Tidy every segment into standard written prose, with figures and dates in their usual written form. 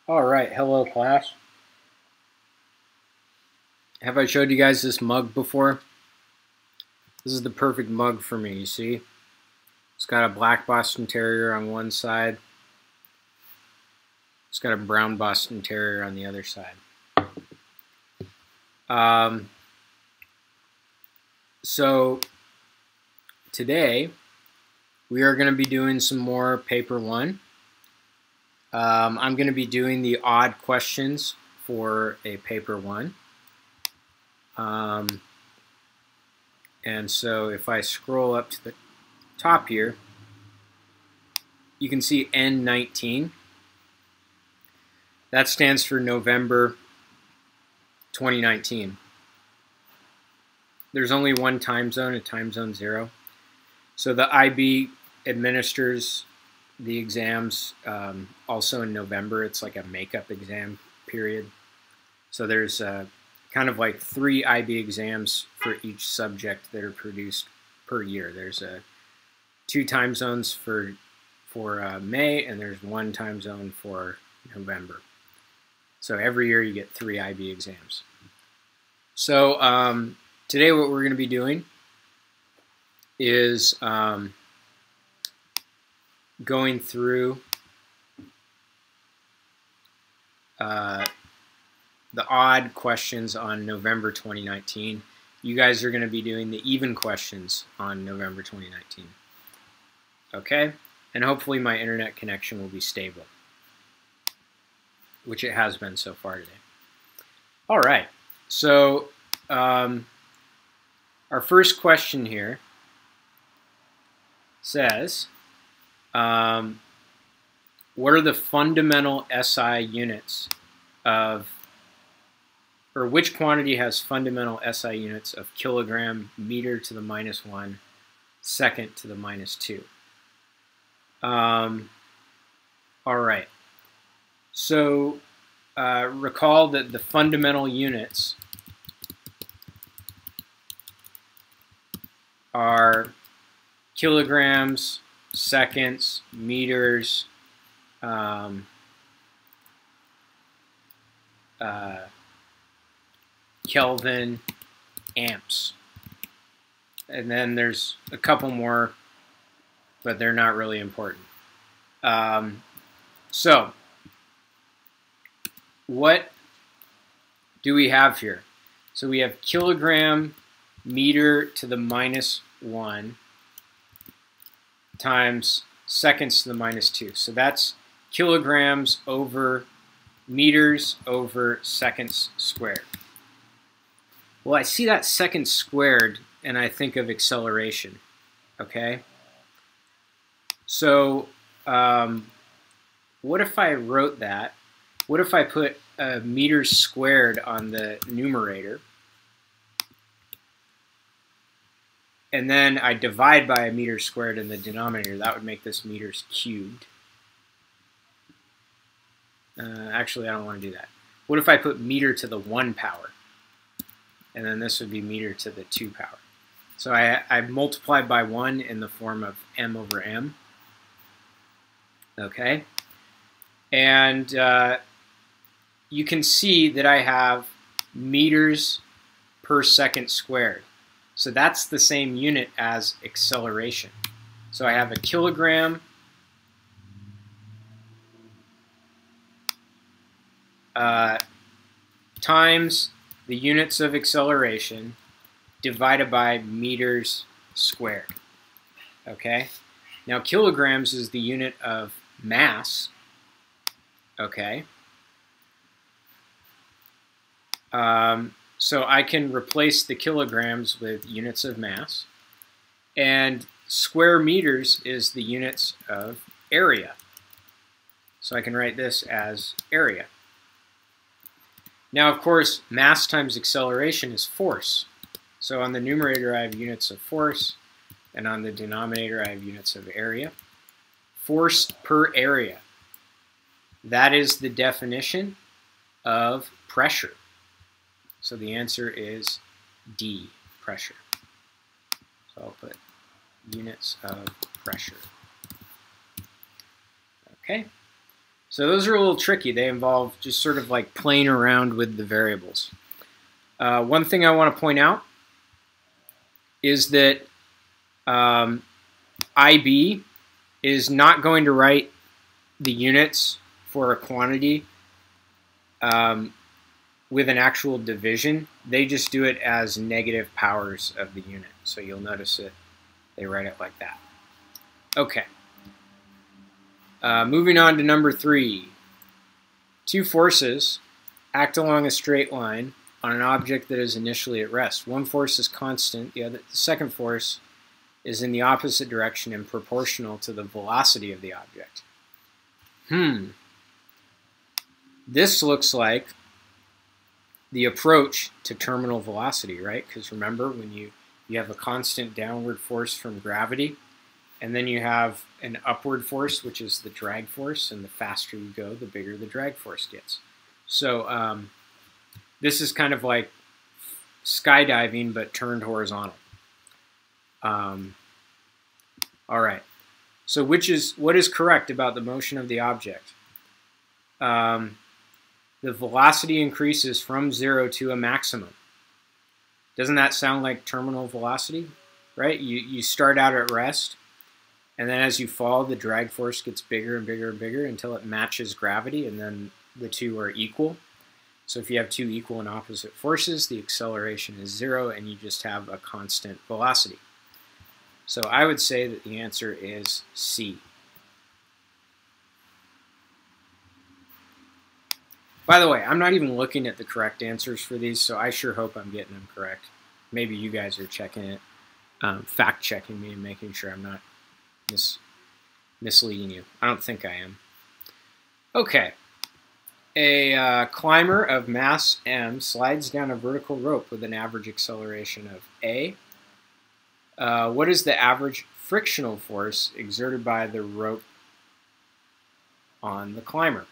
All right, hello class. Have I showed you guys this mug before? This is the perfect mug for me, you see? It's got a black Boston Terrier on one side. It's got a brown Boston Terrier on the other side. So today we are going to be doing some more paper 1. I'm going to be doing the odd questions for a paper 1. And so if I scroll up to the top here, you can see N19. That stands for November 2019. There's only one time zone, a time zone 0. So the IB administers the exams also in November. It's like a makeup exam period. So there's kind of like 3 IB exams for each subject that are produced per year. There's 2 time zones for May, and there's 1 time zone for November. So every year you get 3 IB exams. So today what we're going to be doing is going through the odd questions on November 2019. You guys are going to be doing the even questions on November 2019. Okay? And hopefully my internet connection will be stable, which it has been so far today. All right. So our first question here says, what are the fundamental SI units of, or which quantity has fundamental SI units of kilogram, meter to the -1, second to the -2? All right. So recall that the fundamental units are kilograms, seconds, meters, Kelvin, amps. And then there's a couple more, but they're not really important. So what do we have here? So we have kilogram, meter to the -1 times seconds to the -2. So that's kilograms over meters over seconds squared. Well, I see that seconds squared and I think of acceleration, okay? So what if I wrote that? What if I put meters squared on the numerator, and then I divide by a meter squared in the denominator? That would make this meters cubed. Actually, I don't want to do that. What if I put meter to the 1 power? And then this would be meter to the 2 power. So I multiplied by 1 in the form of m over m. Okay? And you can see that I have meters per second squared. So that's the same unit as acceleration. So I have a kilogram times the units of acceleration divided by meters squared. Okay? Now kilograms is the unit of mass. Okay? So I can replace the kilograms with units of mass. And square meters is the units of area. So I can write this as area. Now, of course, mass times acceleration is force. So on the numerator, I have units of force, and on the denominator, I have units of area. Force per area. That is the definition of pressure. So the answer is D, pressure. So I'll put units of pressure. Okay. So those are a little tricky. They involve just sort of like playing around with the variables. One thing I want to point out is that IB is not going to write the units for a quantity with an actual division. They just do it as negative powers of the unit. So you'll notice that they write it like that. Okay. Moving on to number 3. Two forces act along a straight line on an object that is initially at rest. One force is constant, the second force is in the opposite direction and proportional to the velocity of the object. This looks like the approach to terminal velocity, right? Because remember, when you have a constant downward force from gravity, and then you have an upward force, which is the drag force, and the faster you go, the bigger the drag force gets. So this is kind of like skydiving, but turned horizontal. All right. So what is correct about the motion of the object? The velocity increases from 0 to a maximum. Doesn't that sound like terminal velocity, right? You start out at rest, and then as you fall, the drag force gets bigger and bigger and bigger until it matches gravity, and then the two are equal. So if you have two equal and opposite forces, the acceleration is 0, and you just have a constant velocity. So I would say that the answer is C. By the way, I'm not even looking at the correct answers for these, so I sure hope I'm getting them correct. Maybe you guys are checking it, fact-checking me and making sure I'm not misleading you. I don't think I am. Okay. A climber of mass m slides down a vertical rope with an average acceleration of a. What is the average frictional force exerted by the rope on the climber?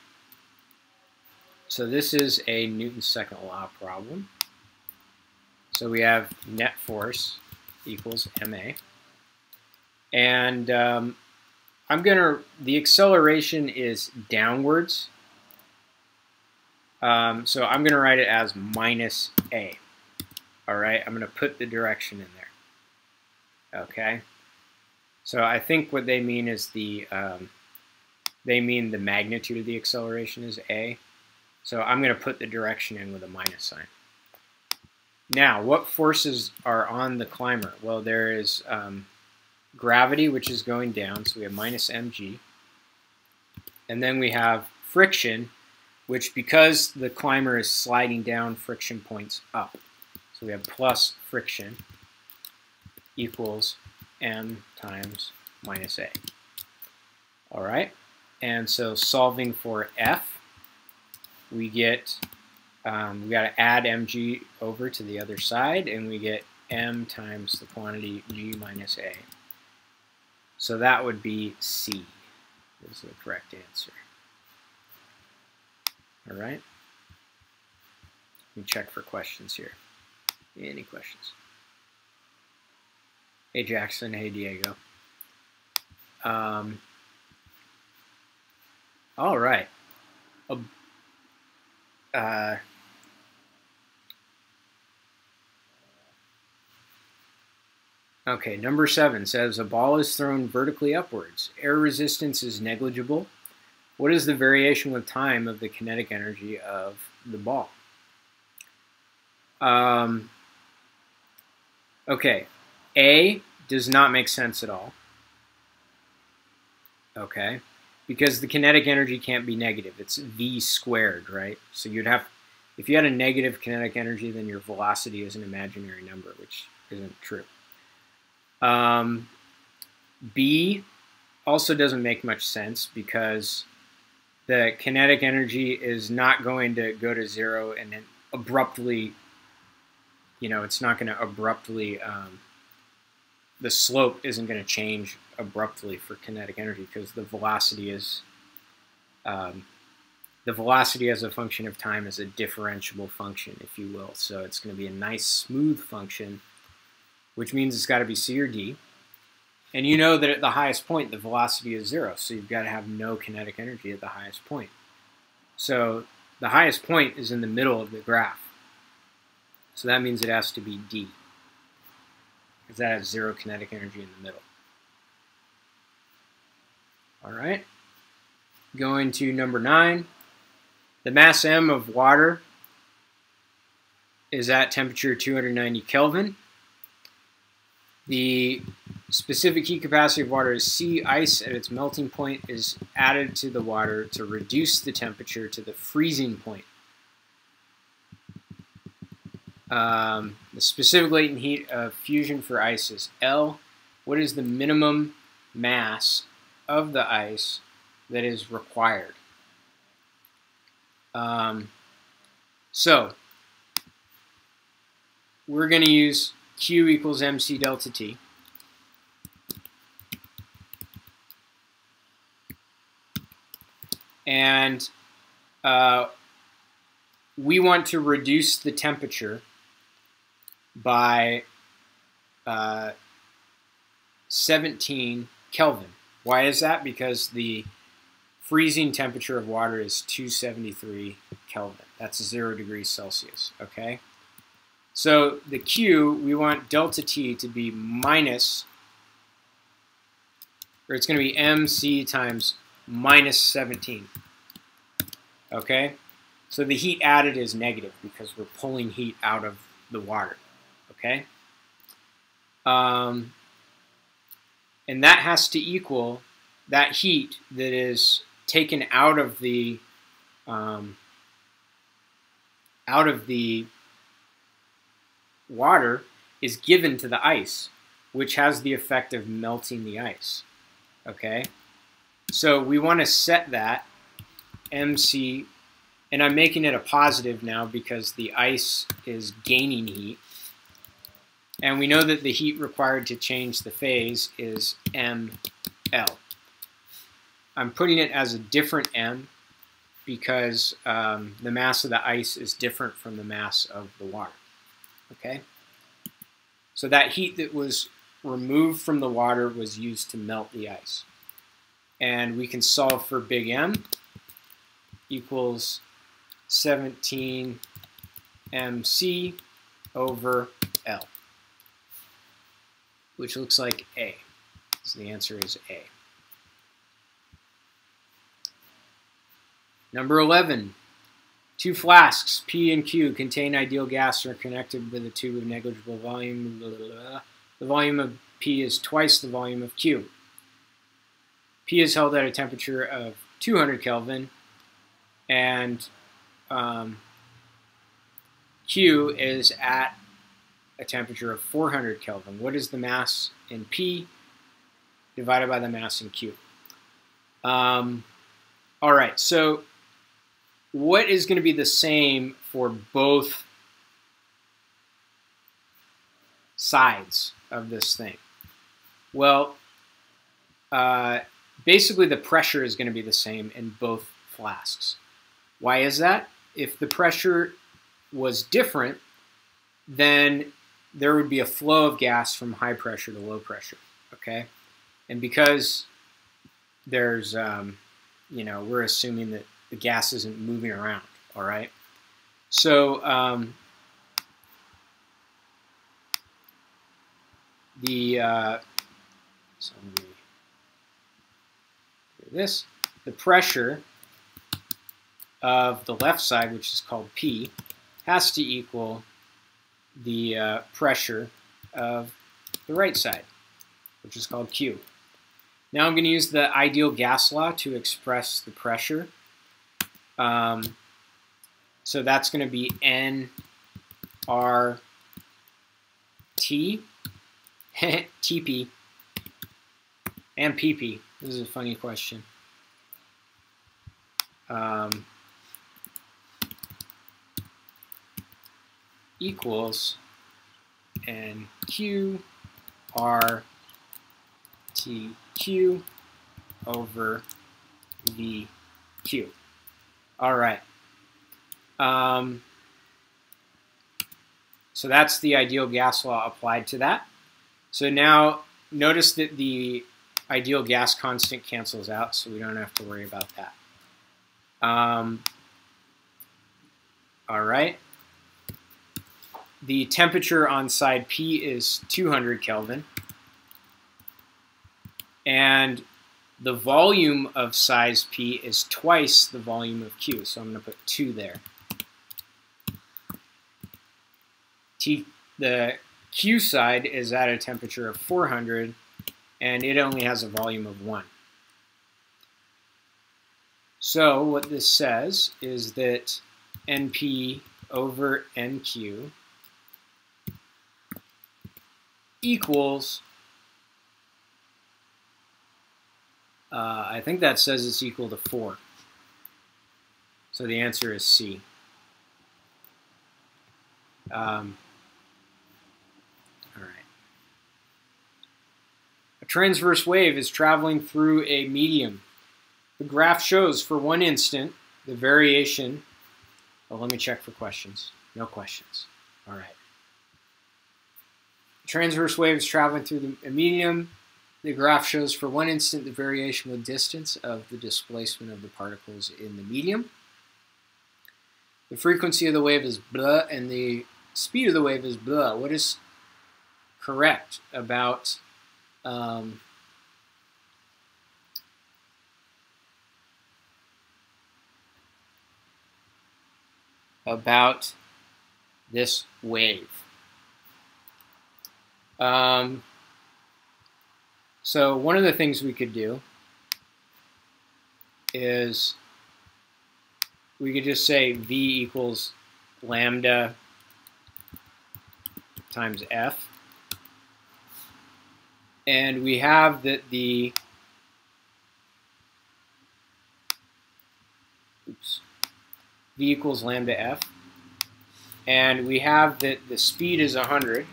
So this is a Newton's second law problem. So we have net force equals ma. And the acceleration is downwards. So I'm going to write it as minus a. All right, I'm going to put the direction in there. Okay. So I think what they mean is they mean the magnitude of the acceleration is a. So I'm going to put the direction in with a minus sign. Now, what forces are on the climber? Well, there is gravity, which is going down, so we have minus mg. And then we have friction, which because the climber is sliding down, friction points up. So we have plus friction equals m times minus a. All right, and so solving for f, we get, we got to add mg over to the other side, and we get m times the quantity g minus a. So that would be C. Is the correct answer. All right. Let me check for questions here. Any questions? Hey Jackson. Hey Diego. All right. Okay, number 7 says a ball is thrown vertically upwards. Air resistance is negligible. What is the variation with time of the kinetic energy of the ball? Okay, A does not make sense at all. Okay, because the kinetic energy can't be negative. It's v squared, right? So you'd have, if you had a negative kinetic energy, then your velocity is an imaginary number, which isn't true. B also doesn't make much sense because the kinetic energy is not going to go to 0 and then abruptly, it's not going to abruptly, the slope isn't going to change abruptly for kinetic energy because the velocity is, as a function of time is a differentiable function, if you will. So it's going to be a nice smooth function, which means it's got to be C or D. And you know that at the highest point, the velocity is 0, so you've got to have no kinetic energy at the highest point. So the highest point is in the middle of the graph. So that means it has to be D, because that has zero kinetic energy in the middle. All right. Going to number 9. The mass M of water is at temperature 290 Kelvin. The specific heat capacity of water is C. Ice at its melting point is added to the water to reduce the temperature to the freezing point. The specific latent heat of fusion for ice is L. What is the minimum mass of the ice that is required? So we're going to use Q equals mc delta T. And we want to reduce the temperature by 17 Kelvin. Why is that? Because the freezing temperature of water is 273 Kelvin. That's 0 degrees Celsius, okay? So the Q, we want delta T to be minus, or it's going to be mc times minus 17, okay? So the heat added is negative because we're pulling heat out of the water, okay? And that has to equal that heat that is taken out of the water is given to the ice, which has the effect of melting the ice, okay? So we want to set that mc, and I'm making it a positive now because the ice is gaining heat. And we know that the heat required to change the phase is mL. I'm putting it as a different m because the mass of the ice is different from the mass of the water. Okay? So that heat that was removed from the water was used to melt the ice. And we can solve for big M equals 17 mc over L, which looks like A. So the answer is A. Number 11. 2 flasks, P and Q, contain ideal gas and are connected with a tube of negligible volume. Blah, blah, blah. The volume of P is twice the volume of Q. P is held at a temperature of 200 Kelvin, and Q is at a temperature of 400 Kelvin. What is the mass in P divided by the mass in Q? All right, so what is going to be the same for both sides of this thing? Well, basically the pressure is going to be the same in both flasks. Why is that? If the pressure was different, then there would be a flow of gas from high pressure to low pressure, okay? And because there's, we're assuming that the gas isn't moving around, all right? So the pressure of the left side, which is called P, has to equal the pressure of the right side, which is called Q. Now I'm going to use the ideal gas law to express the pressure. So that's going to be nRT, TP, and PP. This is a funny question. Equals NQ RTQ over VQ. All right. So that's the ideal gas law applied to that. So now notice that the ideal gas constant cancels out, so we don't have to worry about that. All right. The temperature on side P is 200 Kelvin. And the volume of size P is twice the volume of Q. So I'm going to put 2 there. The Q side is at a temperature of 400, and it only has a volume of 1. So what this says is that NP over NQ equals, I think that says it's equal to 4. So the answer is C. All right. A transverse wave is traveling through a medium. The graph shows for one instant the variation. Oh, let me check for questions. No questions. All right. A transverse wave is traveling through a medium. The graph shows for one instant the variation with distance of the displacement of the particles in the medium. The frequency of the wave is blah, and the speed of the wave is blah. What is correct about this wave? So one of the things we could do is we could just say V equals lambda times F. And we have that V equals lambda F. And we have that the speed is 100.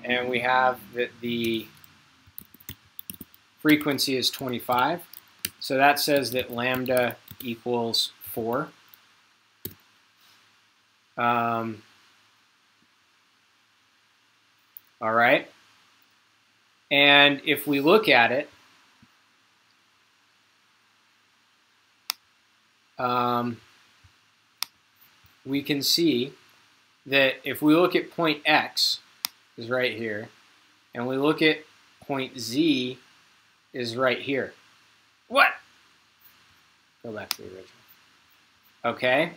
And we have that the frequency is 25. So that says that lambda equals 4. All right. And if we look at it, we can see that if we look at point X, is right here, and we look at point Z, is right here. What? Go back to the original. Okay.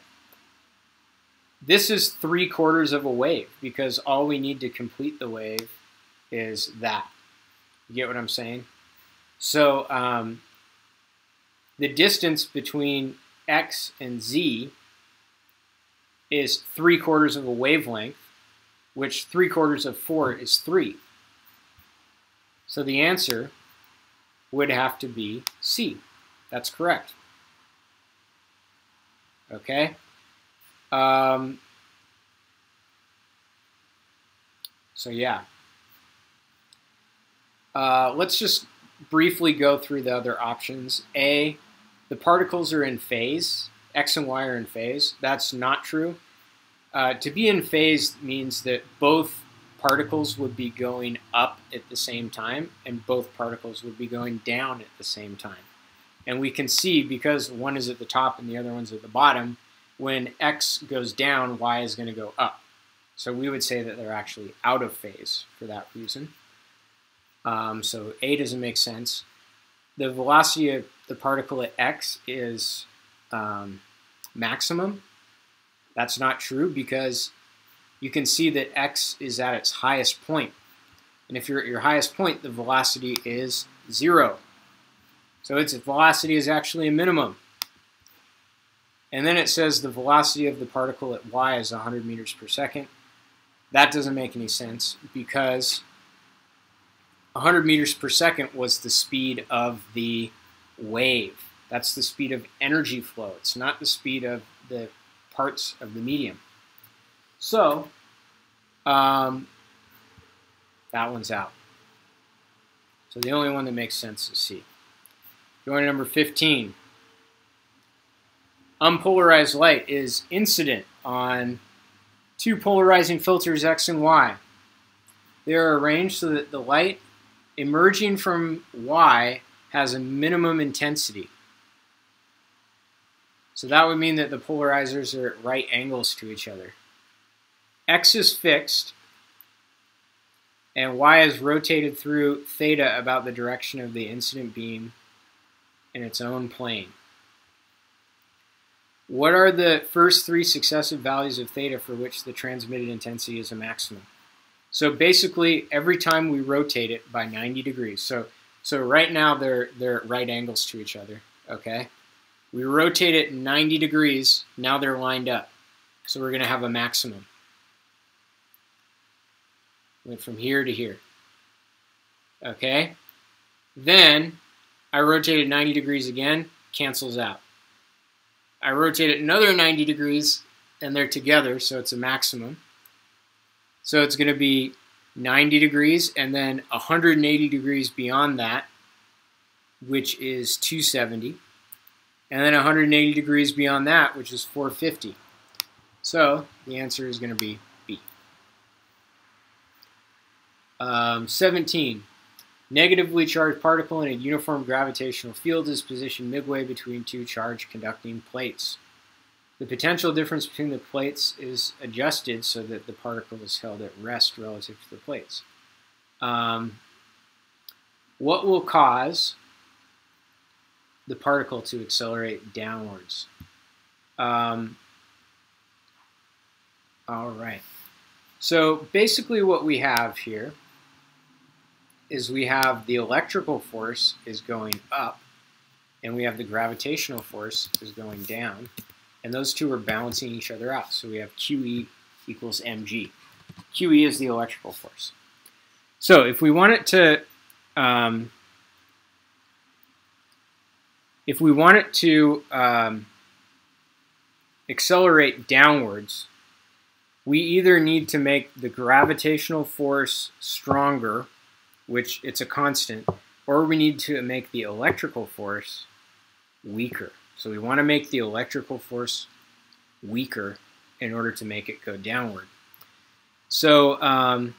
This is 3/4 of a wave because all we need to complete the wave is that. You get what I'm saying? So the distance between X and Z is 3/4 of a wavelength, which 3/4 of 4 is 3. So the answer would have to be C. That's correct. Okay. So yeah. Let's just briefly go through the other options. A, the particles are in phase. X and Y are in phase. That's not true. To be in phase means that both particles would be going up at the same time, and both particles would be going down at the same time. And we can see, because one is at the top and the other one's at the bottom, when X goes down, Y is going to go up. So we would say that they're actually out of phase for that reason. So A doesn't make sense. The velocity of the particle at X is maximum. That's not true because you can see that X is at its highest point. And if you're at your highest point, the velocity is 0. So its velocity is actually a minimum. And then it says the velocity of the particle at Y is 100 meters per second. That doesn't make any sense because 100 meters per second was the speed of the wave. That's the speed of energy flow. It's not the speed of the parts of the medium. So that one's out. So the only one that makes sense is C. Going to number 15. Unpolarized light is incident on two polarizing filters X and Y. They are arranged so that the light emerging from Y has a minimum intensity. So that would mean that the polarizers are at right angles to each other. X is fixed, and Y is rotated through theta about the direction of the incident beam in its own plane. What are the first three successive values of theta for which the transmitted intensity is a maximum? So basically, every time we rotate it by 90 degrees. So right now they're at right angles to each other, okay? We rotate it 90 degrees, now they're lined up. So we're going to have a maximum. Went from here to here. Okay? Then I rotate it 90 degrees again, cancels out. I rotate it another 90 degrees, and they're together, so it's a maximum. So it's going to be 90 degrees, and then 180 degrees beyond that, which is 270. And then 180 degrees beyond that, which is 450. So the answer is going to be B. 17. Negatively charged particle in a uniform gravitational field is positioned midway between two charged conducting plates. The potential difference between the plates is adjusted so that the particle is held at rest relative to the plates. What will cause the particle to accelerate downwards? All right. So basically what we have here is we have the electrical force is going up, and we have the gravitational force is going down, and those two are balancing each other out. So we have QE equals mg. QE is the electrical force. So if we want it to accelerate downwards, we either need to make the gravitational force stronger, which it's a constant, or we need to make the electrical force weaker. So we want to make the electrical force weaker in order to make it go downward. So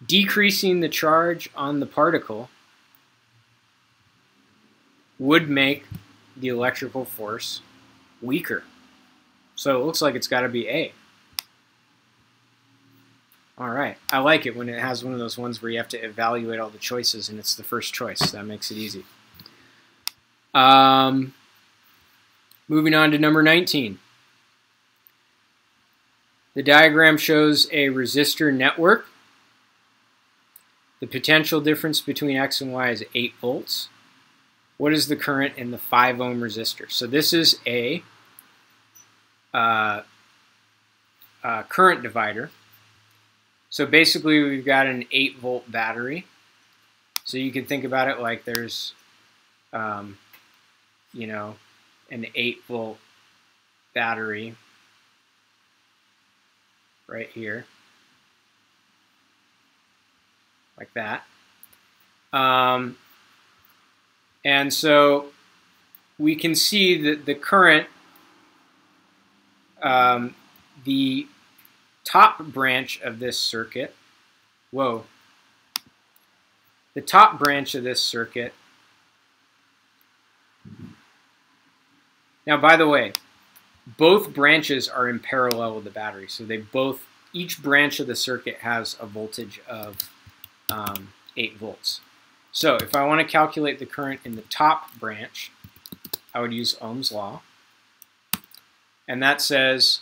decreasing the charge on the particle would make the electrical force weaker. So it looks like it's got to be A. All right, I like it when it has one of those ones where you have to evaluate all the choices and it's the first choice. That makes it easy. Moving on to number 19. The diagram shows a resistor network. The potential difference between X and Y is 8 volts. What is the current in the 5 ohm resistor? So this is a current divider. So basically we've got an 8 volt battery. So you can think about it like there's, you know, an 8 volt battery right here, like that. And so we can see that the current, the top branch of this circuit, the top branch of this circuit. Now, by the way, both branches are in parallel with the battery, so each branch of the circuit has a voltage of 8 volts. So if I want to calculate the current in the top branch, I would use Ohm's law, and that says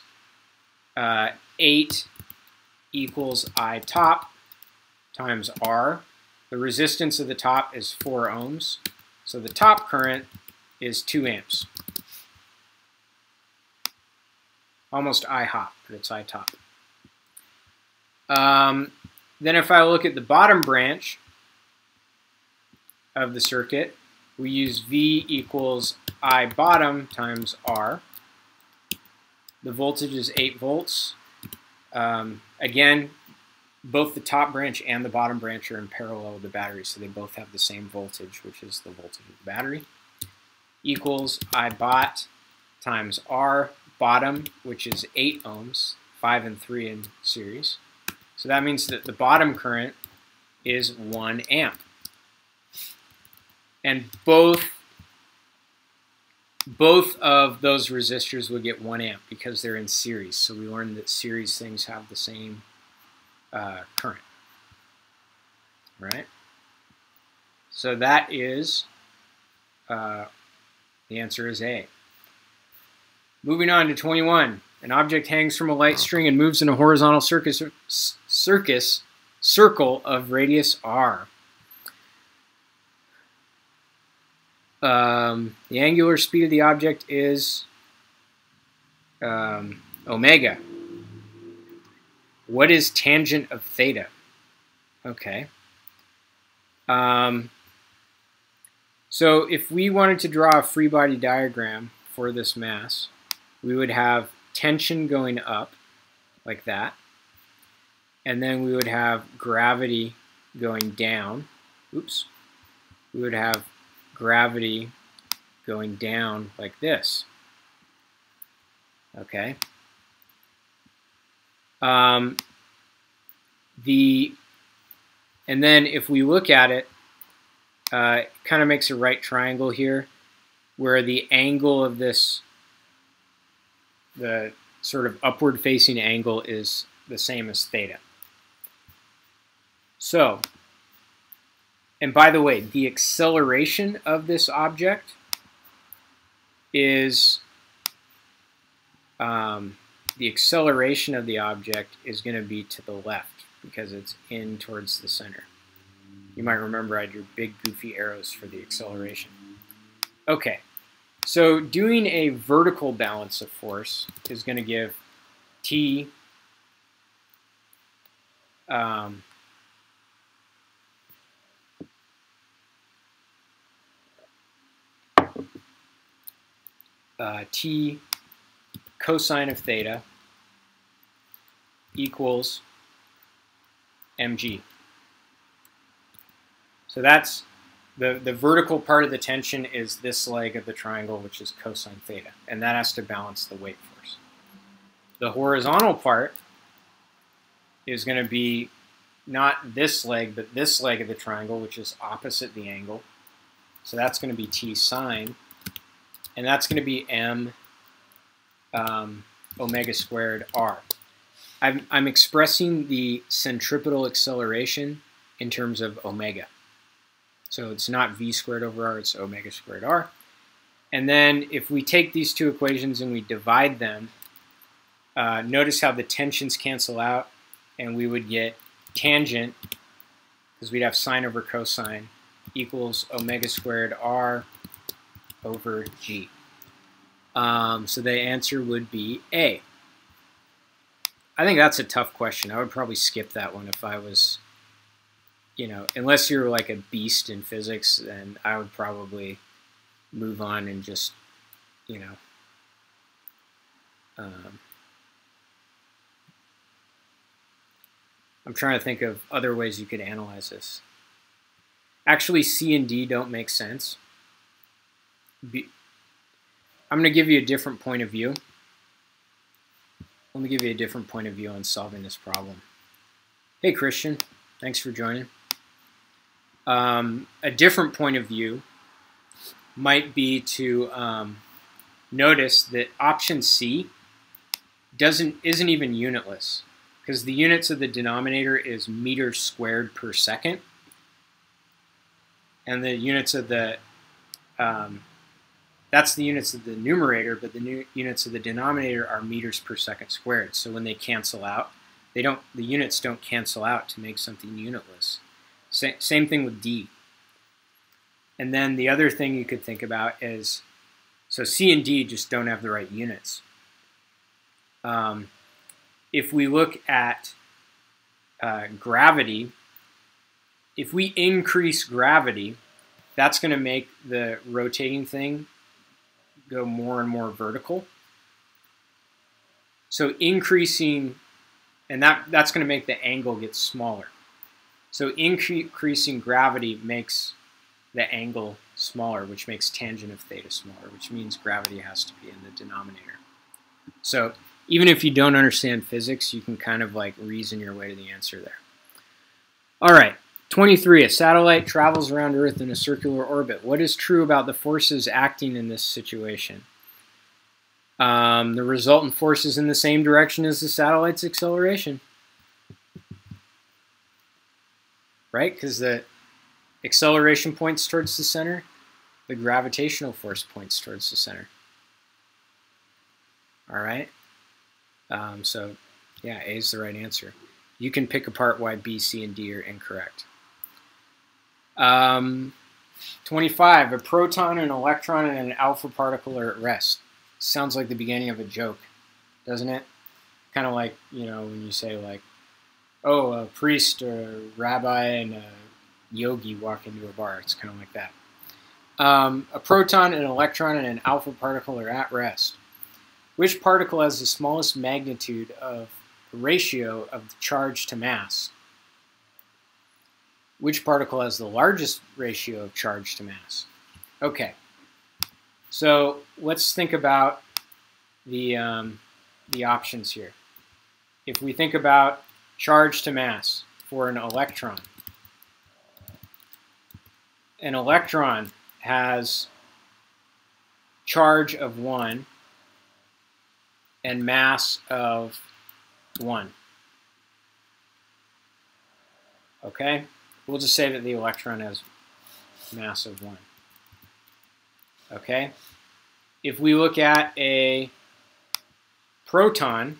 8 equals I top times R. The resistance of the top is 4 ohms, so the top current is 2 amps. Almost I hop, but it's I top. Then if I look at the bottom branch of the circuit, we use V equals I bottom times R. The voltage is 8 volts. Again, both the top branch and the bottom branch are in parallel with the battery, so they both have the same voltage, which is the voltage of the battery, equals I bot times R bottom, which is 8 ohms, 5 and 3 in series. So that means that the bottom current is 1 amp. And both both of those resistors would get 1 amp because they're in series. So we learned that series things have the same current, right? So that is, the answer is A. Moving on to 21. An object hangs from a light string and moves in a horizontal circle of radius r. The angular speed of the object is omega. What is tangent of theta? Okay. So if we wanted to draw a free body diagram for this mass, we would have tension going up like that, and then we would have gravity going down. Oops. We would have gravity going down like this. Okay. And then if we look at it, it kind of makes a right triangle here, where the angle of this, the sort of upward facing angle, is the same as theta. So, and by the way, the acceleration of this object is the acceleration of the object is going to be to the left because it's in towards the center. You might remember I drew big goofy arrows for the acceleration. Okay, so doing a vertical balance of force is going to give T T cosine of theta equals mg. So that's the vertical part of the tension is this leg of the triangle, which is cosine theta, and that has to balance the weight force. The horizontal part is going to be not this leg, but this leg of the triangle, which is opposite the angle. So that's going to be T sine, and that's going to be m omega squared r. I'm expressing the centripetal acceleration in terms of omega. So it's not v squared over r, it's omega squared r. And then if we take these two equations and we divide them, notice how the tensions cancel out, and we would get tangent, because we'd have sine over cosine, equals omega squared r over g. So the answer would be A. I think that's a tough question. I would probably skip that one if I was, you know, unless you're like a beast in physics, then I would probably move on and just, you know, I'm trying to think of other ways you could analyze this. Actually, C and D don't make sense. I'm going to give you a different point of view. Let me give you a different point of view on solving this problem. Hey, Christian. Thanks for joining. A different point of view might be to notice that option C isn't even unitless, because the units of the denominator is meters squared per second, and the units of the that's the units of the numerator, but the units of the denominator are meters per second squared. So when they cancel out, the units don't cancel out to make something unitless. Same thing with D. And then the other thing you could think about is, so C and D just don't have the right units. If we look at gravity, if we increase gravity, that's going to make the rotating thing go more and more vertical. So increasing, and that's going to make the angle get smaller. So increasing gravity makes the angle smaller, which makes tangent of theta smaller, which means gravity has to be in the denominator. So even if you don't understand physics, you can kind of like reason your way to the answer there. All right, 23. A satellite travels around Earth in a circular orbit. What is true about the forces acting in this situation? The resultant force is in the same direction as the satellite's acceleration. Right? Because the acceleration points towards the center, the gravitational force points towards the center. All right? So, yeah, A is the right answer. You can pick apart why B, C, and D are incorrect. 25. A proton, an electron, and an alpha particle are at rest. Sounds like the beginning of a joke, doesn't it? Kind of like, you know, when you say like, oh, a priest or a rabbi and a yogi walk into a bar. It's kind of like that. A proton, an electron, and an alpha particle are at rest. Which particle has the smallest magnitude of the ratio of the charge to mass? Which particle has the largest ratio of charge to mass? Okay, so let's think about the options here. If we think about charge to mass for an electron has charge of 1 and mass of 1. Okay? We'll just say that the electron has mass of 1. Okay? If we look at a proton,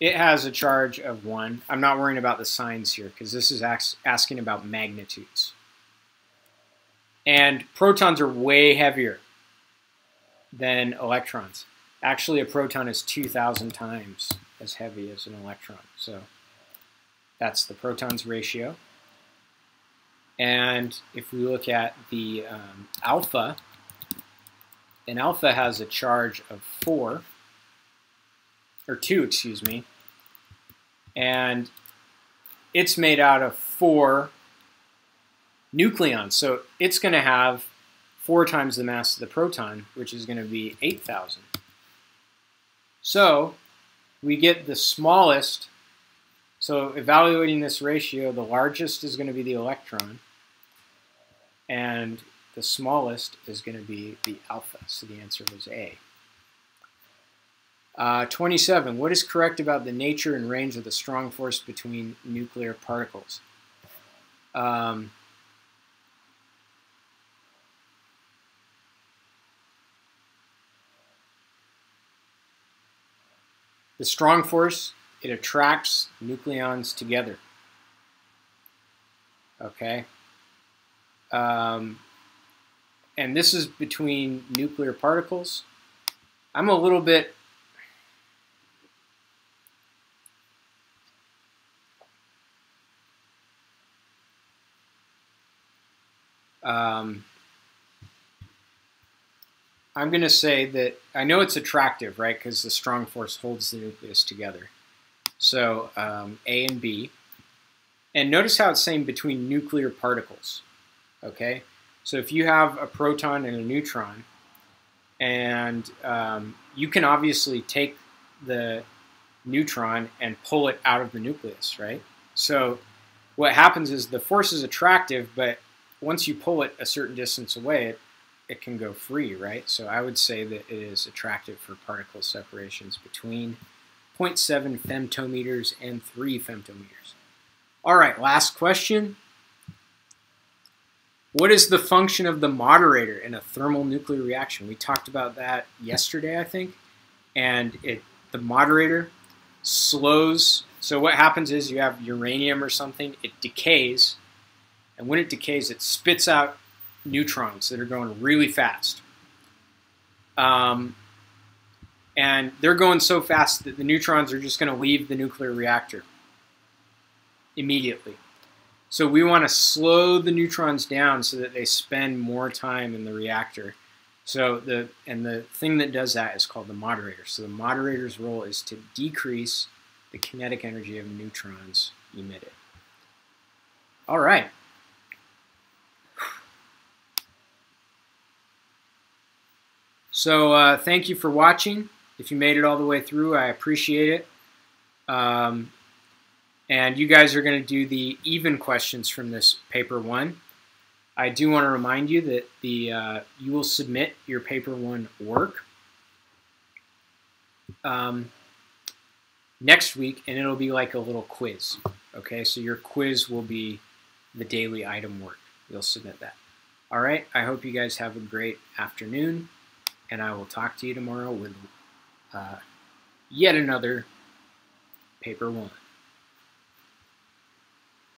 it has a charge of 1. I'm not worrying about the signs here because this is asking about magnitudes. And protons are way heavier than electrons. Actually, a proton is 2,000 times as heavy as an electron. So that's the protons ratio. And if we look at the alpha, an alpha has a charge of 2, excuse me. And it's made out of 4 nucleons. So it's going to have 4 times the mass of the proton, which is going to be 8,000. So we get the smallest. So evaluating this ratio, the largest is going to be the electron, and the smallest is going to be the alpha. So the answer was A. 27. What is correct about the nature and range of the strong force between nuclear particles? The strong force, it attracts nucleons together. Okay? And this is between nuclear particles. I'm a little bit... I'm going to say that I know it's attractive, right? Because the strong force holds the nucleus together. So A and B. And notice how it's saying between nuclear particles. Okay? So if you have a proton and a neutron, and you can obviously take the neutron and pull it out of the nucleus, right? So what happens is the force is attractive, but once you pull it a certain distance away, it can go free, right? So I would say that it is attractive for particle separations between 0.7 femtometers and 3 femtometers. All right, last question. What is the function of the moderator in a thermal nuclear reaction? We talked about that yesterday, I think. And the moderator slows. So what happens is you have uranium or something, it decays. And when it decays, it spits out neutrons that are going really fast. And they're going so fast that the neutrons are just going to leave the nuclear reactor immediately. So we want to slow the neutrons down so that they spend more time in the reactor. So the thing that does that is called the moderator. So the moderator's role is to decrease the kinetic energy of neutrons emitted. All right. So thank you for watching. If you made it all the way through, I appreciate it. And And you guys are going to do the even questions from this paper 1. I do want to remind you that you will submit your paper 1 work next week, and it'll be like a little quiz. Okay, so your quiz will be the daily item work. You'll submit that. All right, I hope you guys have a great afternoon, and I will talk to you tomorrow with yet another paper 1.